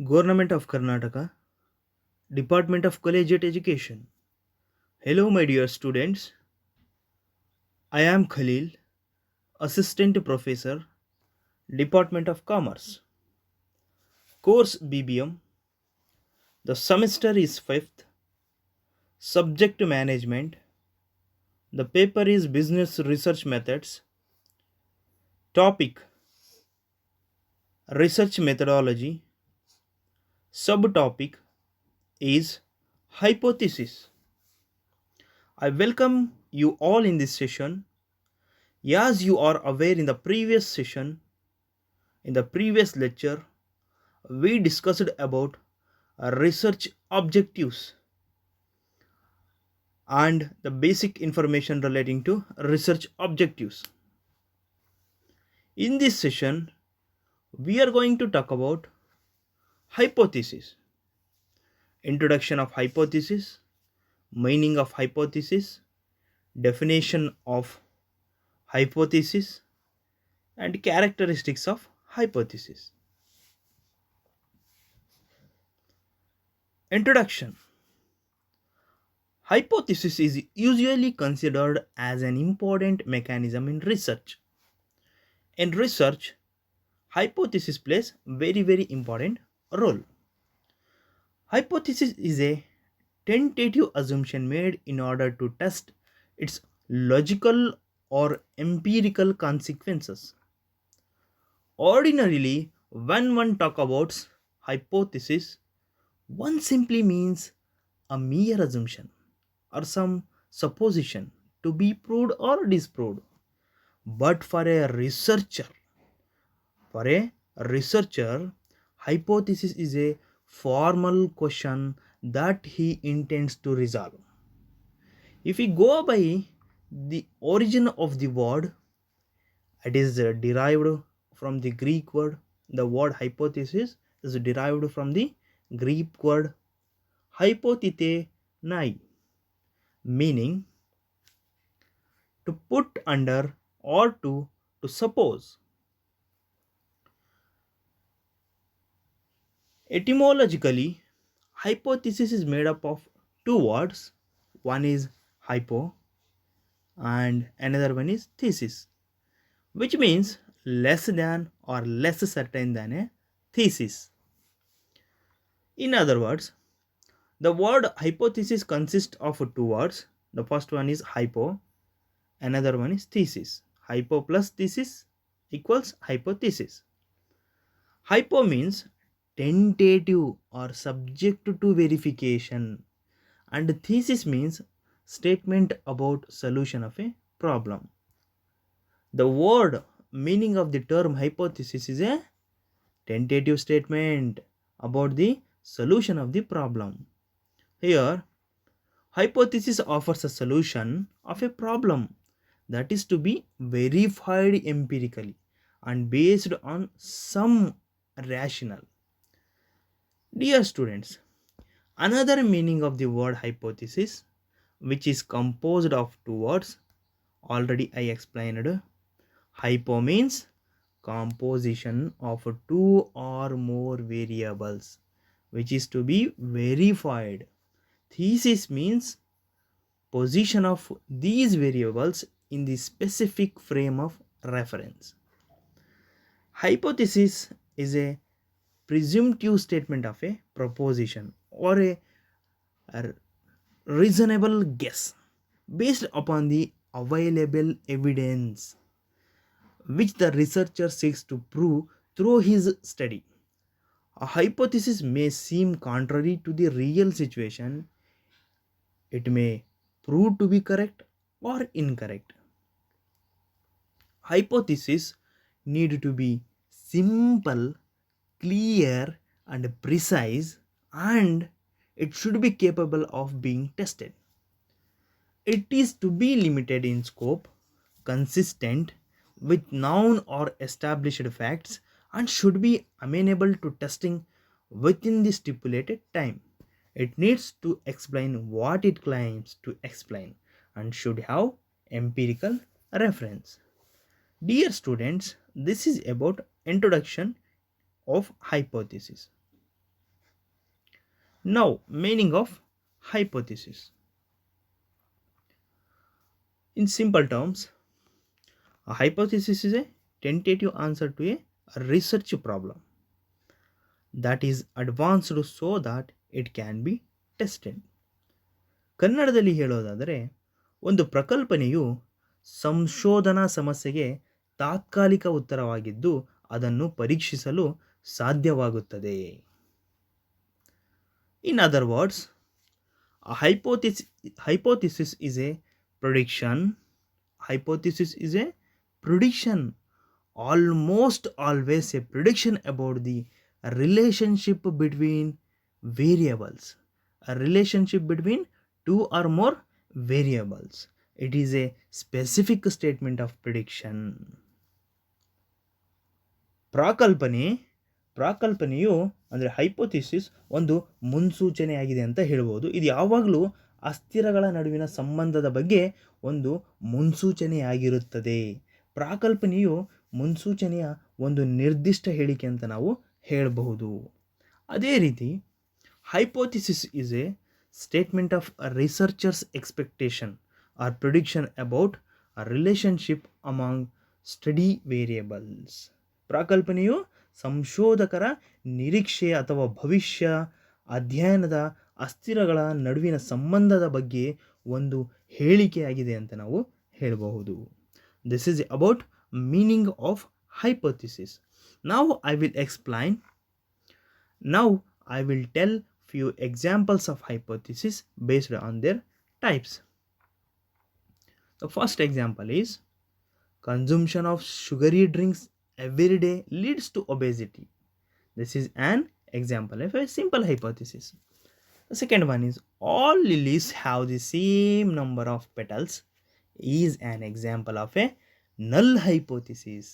Government of Karnataka, Department of Collegiate Education. Hello, my dear students. I am Khalil, Assistant Professor, Department of Commerce. Course BBM. The semester is 5th. Subject Management. The paper is Business Research Methods. Topic Research Methodology. Subtopic is Hypothesis. I welcome you all in this session. As you are aware, in the previous session, in the previous lecture, we discussed about research objectives and the basic information relating to research objectives. In this session, we are going to talk about hypothesis, introduction of hypothesis, meaning of hypothesis, definition of hypothesis, and characteristics of hypothesis. Introduction. Hypothesis is usually considered as an important mechanism in research. In research, hypothesis plays very important role. Hypothesis is a tentative assumption made in order to test its logical or empirical consequences. Ordinarily, when one talks about hypothesis, one simply means a mere assumption or some supposition to be proved or disproved. But for a researcher, hypothesis is a formal question that he intends to resolve. If we go by the origin of the word, it is derived from the Greek word. The word hypothesis is derived from the Greek word hypothetenai, meaning to put under or to suppose. Etymologically, hypothesis is made up of two words. One is hypo and another one is thesis, which means less than or less certain than a thesis. In other words, the word hypothesis consists of two words. The first one is hypo, another one is thesis. Hypo plus thesis equals hypothesis. Hypo means tentative or subject to verification, and thesis means statement about solution of a problem. The word meaning of the term hypothesis is a tentative statement about the solution of the problem. Here, hypothesis offers a solution of a problem that is to be verified empirically and based on some rationale. Dear students, another meaning of the word hypothesis, which is composed of two words, already I explained. Hypo means composition of two or more variables, which is to be verified. Thesis means position of these variables in the specific frame of reference. Hypothesis is a presumptive statement of a proposition or a reasonable guess based upon the available evidence which the researcher seeks to prove through his study. A hypothesis may seem contrary to the real situation. It may prove to be correct or incorrect. Hypothesis need to be simple, clear and precise, and it should be capable of being tested. It is to be limited in scope, consistent with known or established facts, and should be amenable to testing within the stipulated time. It needs to explain what it claims to explain and should have empirical reference. Dear students, this is about introduction of hypothesis. Now, meaning of hypothesis. In simple terms, a hypothesis is a tentative answer to a research problem that is advanced so that it can be tested. ಕನ್ನಡದಲ್ಲಿ ಹೇಳೋದಾದರೆ ಒಂದು ಪ್ರಕಲ್ಪನೆಯು ಸಂಶೋಧನಾ ಸಮಸ್ಯೆಗೆ ತಾತ್ಕಾಲಿಕ ಉತ್ತರವಾಗಿದ್ದು ಅದನ್ನು ಪರೀಕ್ಷಿಸಲು ಸಾಧ್ಯವಾಗುತ್ತದೆ. In other words, a hypothesis is a prediction. Hypothesis is a prediction, almost always a prediction about the relationship between variables. A relationship between two or more variables. It is a specific statement of prediction. ಪ್ರಾಕಲ್ಪನೆಯು ಅಂದರೆ hypothesis ಒಂದು ಮುನ್ಸೂಚನೆಯಾಗಿದೆ ಅಂತ ಹೇಳ್ಬೋದು. ಇದು ಯಾವಾಗಲೂ ಅಸ್ಥಿರಗಳ ನಡುವಿನ ಸಂಬಂಧದ ಬಗ್ಗೆ ಒಂದು ಮುನ್ಸೂಚನೆಯಾಗಿರುತ್ತದೆ. ಪ್ರಾಕಲ್ಪನೆಯು ಮುನ್ಸೂಚನೆಯ ಒಂದು ನಿರ್ದಿಷ್ಟ ಹೇಳಿಕೆ ಅಂತ ನಾವು ಹೇಳಬಹುದು. ಅದೇ ರೀತಿ hypothesis is a statement of researcher's expectation or prediction about a relationship among study variables. ಪ್ರಾಕಲ್ಪನೆಯು ಸಂಶೋಧಕರ ನಿರೀಕ್ಷೆ ಅಥವಾ ಭವಿಷ್ಯ ಅಧ್ಯಯನದ ಅಸ್ಥಿರಗಳ ನಡುವಿನ ಸಂಬಂಧದ ಬಗ್ಗೆ ಒಂದು ಹೇಳಿಕೆಯಾಗಿದೆ ಅಂತ ನಾವು ಹೇಳಬಹುದು. This is about meaning of hypothesis. Now I will explain. Now I will tell few examples of hypothesis based on their types. The first example is consumption of sugary drinks every day leads to obesity. This is an example of a simple hypothesis. The second one is all lilies have the same number of petals is an example of a null hypothesis.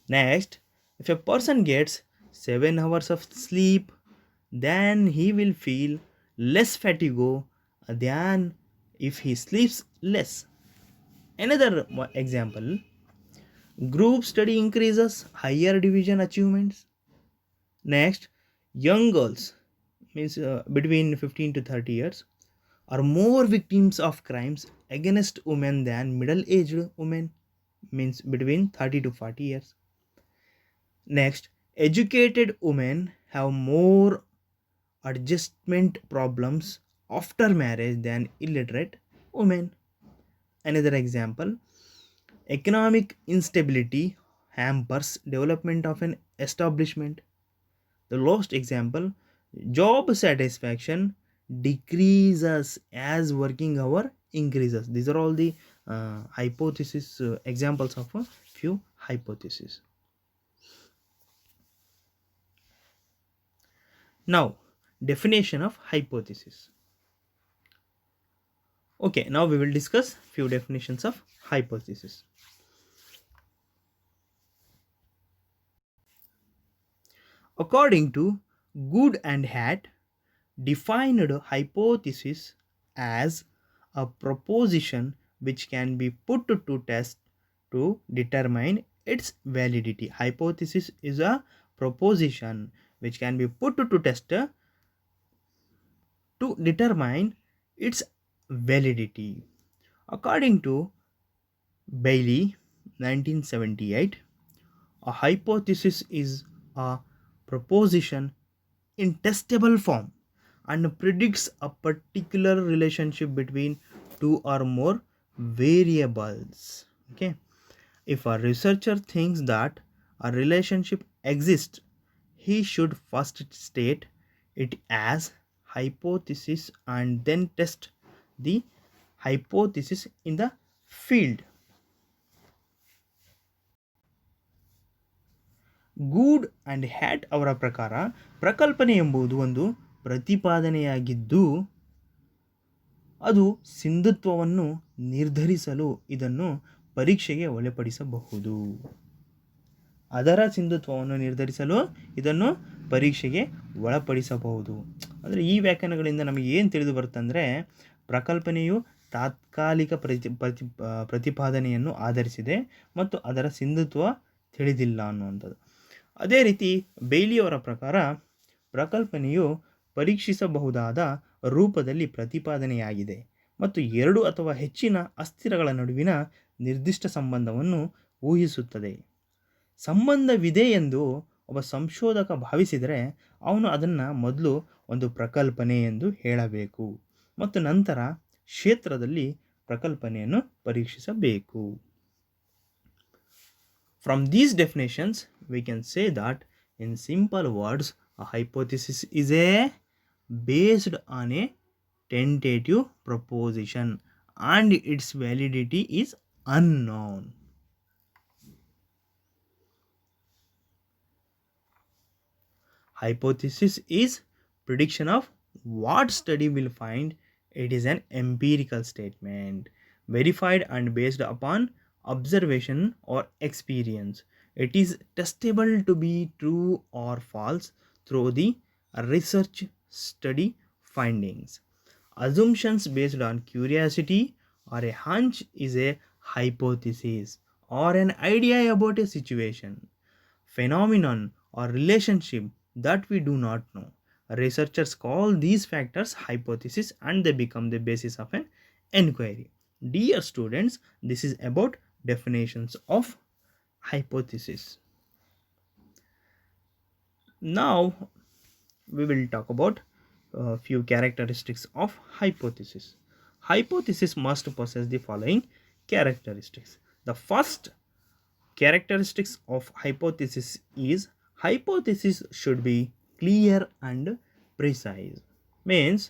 Next, if a person gets 7 hours of sleep, then he will feel less fatigue than if he sleeps less. Another example, group study increases higher division achievements. Next, young girls means between 15 to 30 years are more victims of crimes against women than middle-aged women means between 30 to 40 years. Next, educated women have more adjustment problems after marriage than illiterate women. Another example, economic instability hampers development of an establishment. The last example, job satisfaction decreases as working hour increases. These are all the hypothesis examples of a few hypotheses. Now, definition of hypothesis. Okay, now we will discuss few definitions of hypothesis. According to Good and Hat, defined hypothesis as a proposition which can be put to test to determine its validity. Hypothesis is a proposition which can be put to test to determine its validity. According to Bailey, 1978, a hypothesis is a proposition in testable form and predicts a particular relationship between two or more variables. Okay, if a researcher thinks that a relationship exists, he should first state it as hypothesis and then test the hypothesis in the field. Goode and Hatt ಅವರ ಪ್ರಕಾರ ಪ್ರಕಲ್ಪನೆ ಎಂಬುದು ಒಂದು ಪ್ರತಿಪಾದನೆಯಾಗಿದ್ದು ಅದು ಸಿಂಧುತ್ವವನ್ನು ನಿರ್ಧರಿಸಲು ಇದನ್ನು ಪರೀಕ್ಷೆಗೆ ಒಳಪಡಿಸಬಹುದು. ಅದರ ಸಿಂಧುತ್ವವನ್ನು ನಿರ್ಧರಿಸಲು ಇದನ್ನು ಪರೀಕ್ಷೆಗೆ ಒಳಪಡಿಸಬಹುದು. ಅಂದರೆ ಈ ವ್ಯಾಖ್ಯಾನಗಳಿಂದ ನಮಗೆ ಏನು ತಿಳಿದು ಬರುತ್ತಂದರೆ ಪ್ರಕಲ್ಪನೆಯು ತಾತ್ಕಾಲಿಕ ಪ್ರತಿಪಾದನೆಯನ್ನು ಆಧರಿಸಿದೆ ಮತ್ತು ಅದರ ಸಿಂಧುತ್ವ ತಿಳಿದಿಲ್ಲ ಅನ್ನುವಂಥದ್ದು. ಅದೇ ರೀತಿ ಬೇಯ್ಲಿಯವರ ಪ್ರಕಾರ ಪ್ರಕಲ್ಪನೆಯು ಪರೀಕ್ಷಿಸಬಹುದಾದ ರೂಪದಲ್ಲಿ ಪ್ರತಿಪಾದನೆಯಾಗಿದೆ ಮತ್ತು ಎರಡು ಅಥವಾ ಹೆಚ್ಚಿನ ಅಸ್ಥಿರಗಳ ನಡುವಿನ ನಿರ್ದಿಷ್ಟ ಸಂಬಂಧವನ್ನು ಊಹಿಸುತ್ತದೆ. ಸಂಬಂಧವಿದೆ ಎಂದು ಒಬ್ಬ ಸಂಶೋಧಕ ಭಾವಿಸಿದರೆ ಅವನು ಅದನ್ನು ಮೊದಲು ಒಂದು ಪ್ರಕಲ್ಪನೆ ಎಂದು ಹೇಳಬೇಕು ಮತ್ತು ನಂತರ ಕ್ಷೇತ್ರದಲ್ಲಿ ಪ್ರಕಲ್ಪನೆಯನ್ನು ಪರೀಕ್ಷಿಸಬೇಕು. From these definitions, we can say that in simple words, a hypothesis is based on a tentative proposition and its validity is unknown. Hypothesis is prediction of what study will find. It is an empirical statement verified and based upon observation or experience. It is testable to be true or false through the research study findings. Assumptions based on curiosity or a hunch is a hypothesis or an idea about a situation, phenomenon or relationship that we do not know. Researchers call these factors hypotheses and they become the basis of an inquiry. Dear students, this is about definitions of hypothesis. Now we will talk about a few characteristics of hypothesis. Hypothesis must possess the following characteristics. The first characteristics of hypothesis is hypothesis should be clear and precise. Means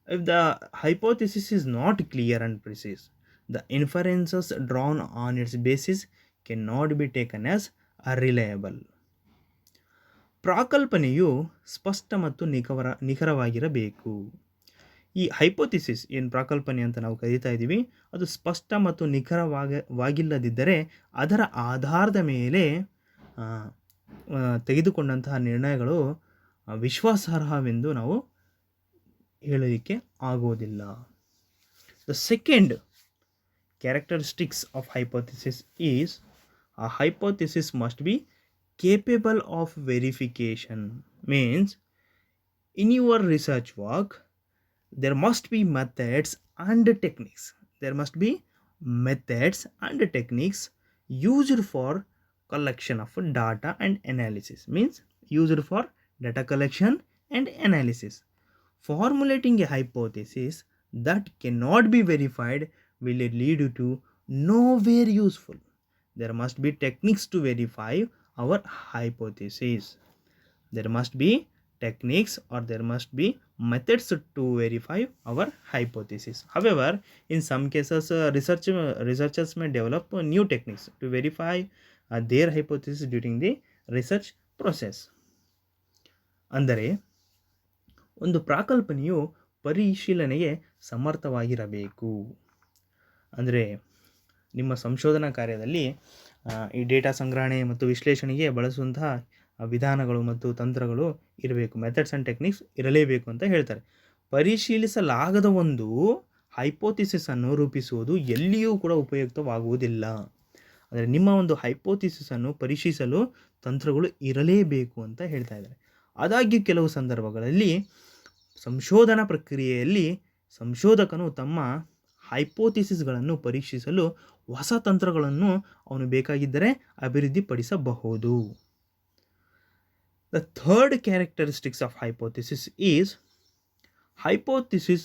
if the hypothesis is not clear and precise, the inferences drawn on its basis cannot be taken as reliable. ಪ್ರಾಕಲ್ಪನೆಯು ಸ್ಪಷ್ಟ ಮತ್ತು ನಿಖರವಾಗಿರಬೇಕು. ಈ hypothesis ಏನು ಪ್ರಾಕಲ್ಪನೆ ಅಂತ ನಾವು ಕರೀತಾ ಇದ್ದೀವಿ, ಅದು ಸ್ಪಷ್ಟ ಮತ್ತು ನಿಖರವಾಗಿಲ್ಲದಿದ್ದರೆ ಅದರ ಆಧಾರದ ಮೇಲೆ ತೆಗೆದುಕೊಂಡಂತಹ ನಿರ್ಣಯಗಳು ವಿಶ್ವಾಸಾರ್ಹವೆಂದು ನಾವು ಹೇಳಲಿಕ್ಕೆ ಆಗೋದಿಲ್ಲ. The second characteristics of hypothesis is a hypothesis must be capable of verification. Means in your research work there must be methods and techniques. There must be methods and techniques used for collection of data and analysis. Means used for data collection and analysis. Formulating a hypothesis that cannot be verified will lead to nowhere useful. There must be techniques to verify our hypothesis. There must be techniques or there must be methods to verify our hypothesis. However, in some cases researchers may develop new techniques to verify their hypothesis during the research process. ಅಂದರೆ ಒಂದು ಪ್ರಾಕಲ್ಪನೆಯು ಪರಿಶೀಲನೆಗೆ ಸಮರ್ಥವಾಗಿರಬೇಕು. ಅಂದರೆ ನಿಮ್ಮ ಸಂಶೋಧನಾ ಕಾರ್ಯದಲ್ಲಿ ಈ data ಸಂಗ್ರಹಣೆ ಮತ್ತು ವಿಶ್ಲೇಷಣೆಗೆ ಬಳಸುವಂತಹ ವಿಧಾನಗಳು ಮತ್ತು ತಂತ್ರಗಳು ಇರಬೇಕು, ಮೆಥಡ್ಸ್ ಆ್ಯಂಡ್ ಟೆಕ್ನಿಕ್ಸ್ ಇರಲೇಬೇಕು ಅಂತ ಹೇಳ್ತಾರೆ. ಪರಿಶೀಲಿಸಲಾಗದ ಒಂದು ಹೈಪೋಥಿಸಿಸನ್ನು ರೂಪಿಸುವುದು ಎಲ್ಲಿಯೂ ಕೂಡ ಉಪಯುಕ್ತವಾಗುವುದಿಲ್ಲ. ಅಂದರೆ ನಿಮ್ಮ ಒಂದು ಹೈಪೋಥಿಸಿಸನ್ನು ಪರೀಕ್ಷಿಸಲು ತಂತ್ರಗಳು ಇರಲೇಬೇಕು ಅಂತ ಹೇಳ್ತಾ ಇದ್ದಾರೆ. ಆದಾಗ್ಯೂ ಕೆಲವು ಸಂದರ್ಭಗಳಲ್ಲಿ ಸಂಶೋಧನಾ ಪ್ರಕ್ರಿಯೆಯಲ್ಲಿ ಸಂಶೋಧಕನು ತಮ್ಮ ಹೈಪೋಥಿಸಿಸ್ಗಳನ್ನು ಪರೀಕ್ಷಿಸಲು ಹೊಸ ತಂತ್ರಗಳನ್ನು ಅವನು ಬೇಕಾಗಿದ್ದರೆ ಅಭಿವೃದ್ಧಿಪಡಿಸಬಹುದು. The third characteristics of hypothesis is hypothesis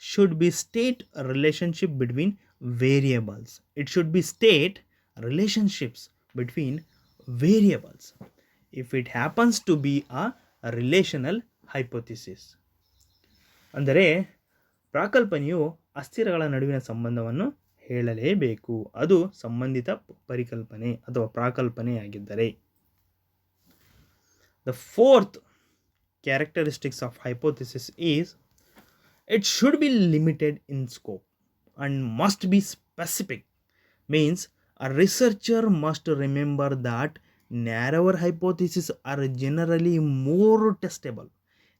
should be state a relationship between variables. It should be state relationships between variables. If it happens to be a relational hypothesis. ಅಂದರೆ ಪ್ರಾಕಲ್ಪನೆಯು ಅಸ್ಥಿರಗಳ ನಡುವಿನ ಸಂಬಂಧವನ್ನು ಹೇಳಲೇಬೇಕು. ಅದು ಸಂಬಂಧಿತ ಪರಿಕಲ್ಪನೆ ಅಥವಾ ಪ್ರಾಕಲ್ಪನೆಯಾಗಿದ್ದರೆ. The fourth characteristics of hypothesis is it should be limited in scope and must be specific. Means a researcher must remember that narrower hypotheses are generally more testable.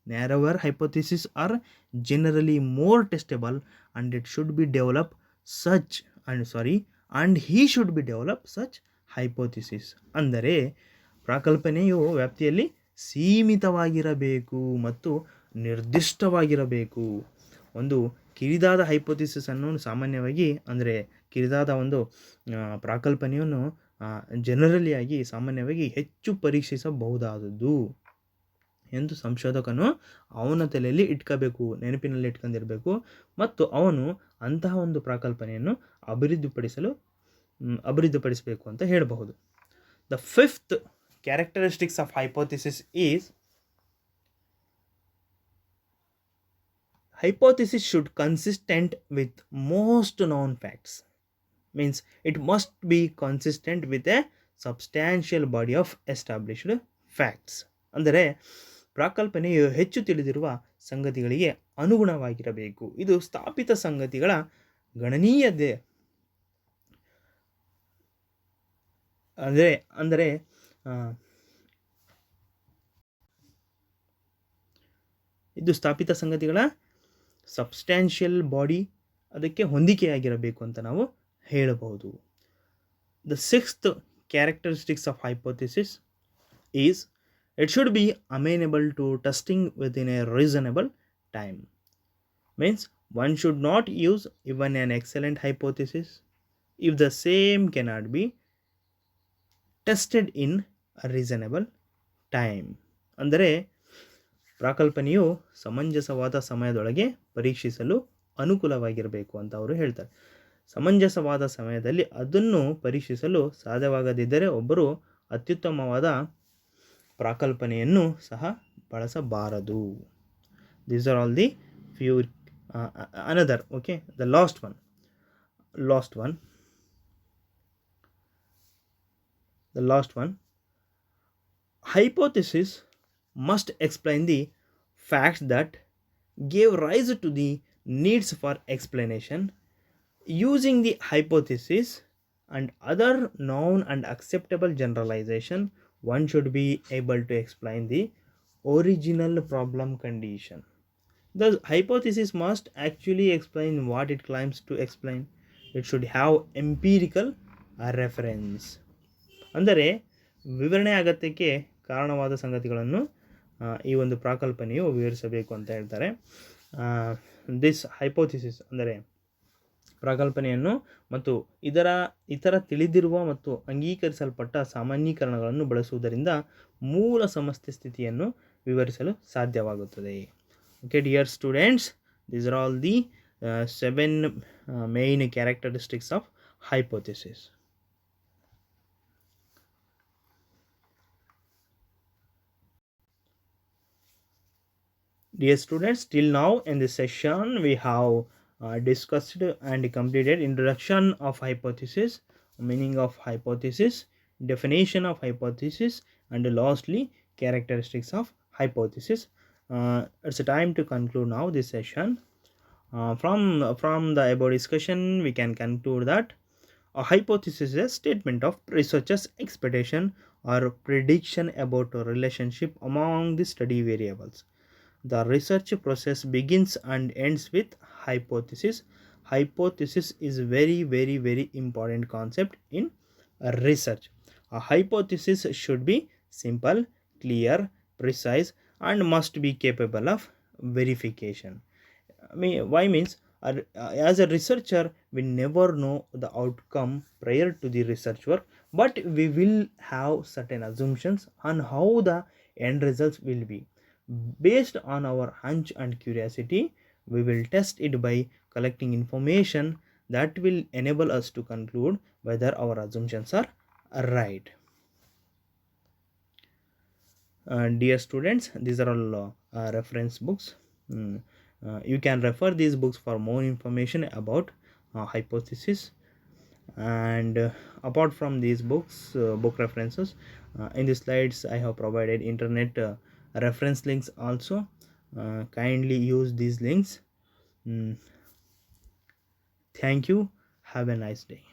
Narrower hypotheses are generally more testable and it should be developed and he should be developed such hypothesis. ಅಂದರೆ ಪ್ರಾಕಲ್ಪನೆಯು ವ್ಯಾಪ್ತಿಯಲ್ಲಿ ಸೀಮಿತವಾಗಿರಬೇಕು ಮತ್ತು ನಿರ್ದಿಷ್ಟವಾಗಿರಬೇಕು. ಒಂದು ಕಿರಿದಾದ ಹೈಪೋಥಿಸಿಸನ್ನು ಸಾಮಾನ್ಯವಾಗಿ ಅಂದರೆ ಕಿರಿದಾದ ಒಂದು ಪ್ರಾಕಲ್ಪನೆಯನ್ನು ಜನರಲಿಯಾಗಿ ಸಾಮಾನ್ಯವಾಗಿ ಹೆಚ್ಚು ಪರೀಕ್ಷಿಸಬಹುದಾದದ್ದು ಎಂದು ಸಂಶೋಧಕನು ಅವನ ತಲೆಯಲ್ಲಿ ಇಟ್ಕೋಬೇಕು, ನೆನಪಿನಲ್ಲಿ ಇಟ್ಕೊಂಡಿರಬೇಕು. ಮತ್ತು ಅವನು ಅಂತಹ ಒಂದು ಪ್ರಾಕಲ್ಪನೆಯನ್ನು ಅಭಿವೃದ್ಧಿಪಡಿಸಬೇಕು ಅಂತ ಹೇಳಬಹುದು. The fifth characteristics of hypothesis is hypothesis should consistent with most known facts. Means it must be consistent with a substantial body of established facts. ಅಂದರೆ ಪ್ರಾಕಲ್ಪನೆಯು ಹೆಚ್ಚು ತಿಳಿದಿರುವ ಸಂಗತಿಗಳಿಗೆ ಅನುಗುಣವಾಗಿರಬೇಕು. ಇದು ಸ್ಥಾಪಿತ ಸಂಗತಿಗಳ ಗಣನೀಯತೆ ಅಂದರೆ ಇದು ಸ್ಥಾಪಿತ ಸಂಗತಿಗಳ ಸಬ್ಸ್ಟ್ಯಾನ್ಷಿಯಲ್ ಬಾಡಿ ಅದಕ್ಕೆ ಹೊಂದಿಕೆಯಾಗಿರಬೇಕು ಅಂತ ನಾವು ಹೇಳಬಹುದು. The sixth characteristics of hypothesis is it should be amenable to testing within a reasonable time. Means one should not use even an excellent hypothesis if the same cannot be tested in a reasonable time. ಅಂದರೆ ಪ್ರಾಕಲ್ಪನೆಯು ಸಮಂಜಸವಾದ ಸಮಯದೊಳಗೆ ಪರೀಕ್ಷಿಸಲು ಅನುಕೂಲವಾಗಿರಬೇಕು ಅಂತ ಅವರು ಹೇಳ್ತಾರೆ. ಸಮಂಜಸವಾದ ಸಮಯದಲ್ಲಿ ಅದನ್ನು ಪರೀಕ್ಷಿಸಲು ಸಾಧ್ಯವಾಗದಿದ್ದರೆ ಒಬ್ಬರು ಅತ್ಯುತ್ತಮವಾದ ಪ್ರಾಕಲ್ಪನೆಯನ್ನು ಸಹ ಬಳಸಬಾರದು. These are all the few another. Okay, the last one hypothesis must explain the facts that gave rise to the needs for explanation. Using the hypothesis and other known and acceptable generalization, one should be able to explain the original problem condition. The hypothesis must actually explain what it claims to explain. It should have empirical reference. ಅಂದರೆ ವಿವರಣೆ ಅಗತ್ಯಕ್ಕೆ ಕಾರಣವಾದ ಸಂಗತಿಗಳನ್ನು ಈ ಒಂದು ಪ್ರಾಕಲ್ಪನೆಯು ವಿವರಿಸಬೇಕು ಅಂತ ಹೇಳ್ತಾರೆ. ದಿಸ್ ಹೈಪೋಥಿಸಿಸ್ ಅಂದರೆ ಪ್ರಾಕಲ್ಪನೆಯನ್ನು ಮತ್ತು ಇತರ ತಿಳಿದಿರುವ ಮತ್ತು ಅಂಗೀಕರಿಸಲ್ಪಟ್ಟ ಸಾಮಾನ್ಯೀಕರಣಗಳನ್ನು ಬಳಸುವುದರಿಂದ ಮೂಲ ಸಮಸ್ಯೆ ಸ್ಥಿತಿಯನ್ನು ವಿವರಿಸಲು ಸಾಧ್ಯವಾಗುತ್ತದೆ. Okay dear students, these are all the 7 main characteristics of hypothesis. Dear students, till now in this session we have discussed and completed introduction of hypothesis, meaning of hypothesis, definition of hypothesis, and lastly characteristics of hypothesis. It's a time to conclude now this session. From the above discussion we can conclude that a hypothesis is a statement of researcher's expectation or prediction about a relationship among the study variables. The research process begins and ends with hypothesis. Hypothesis is very, very, very important concept in research. A hypothesis should be simple, clear, precise, and must be capable of verification. Why means as a researcher we never know the outcome prior to the research work, but we will have certain assumptions on how the end results will be. Based on our hunch and curiosity, we will test it by collecting information that will enable us to conclude whether our assumptions are right. Dear students, these are all reference books. You can refer these books for more information about hypothesis. And apart from these books, book references, in the slides I have provided internet reference links also. Kindly use these links. Thank you. Have a nice day.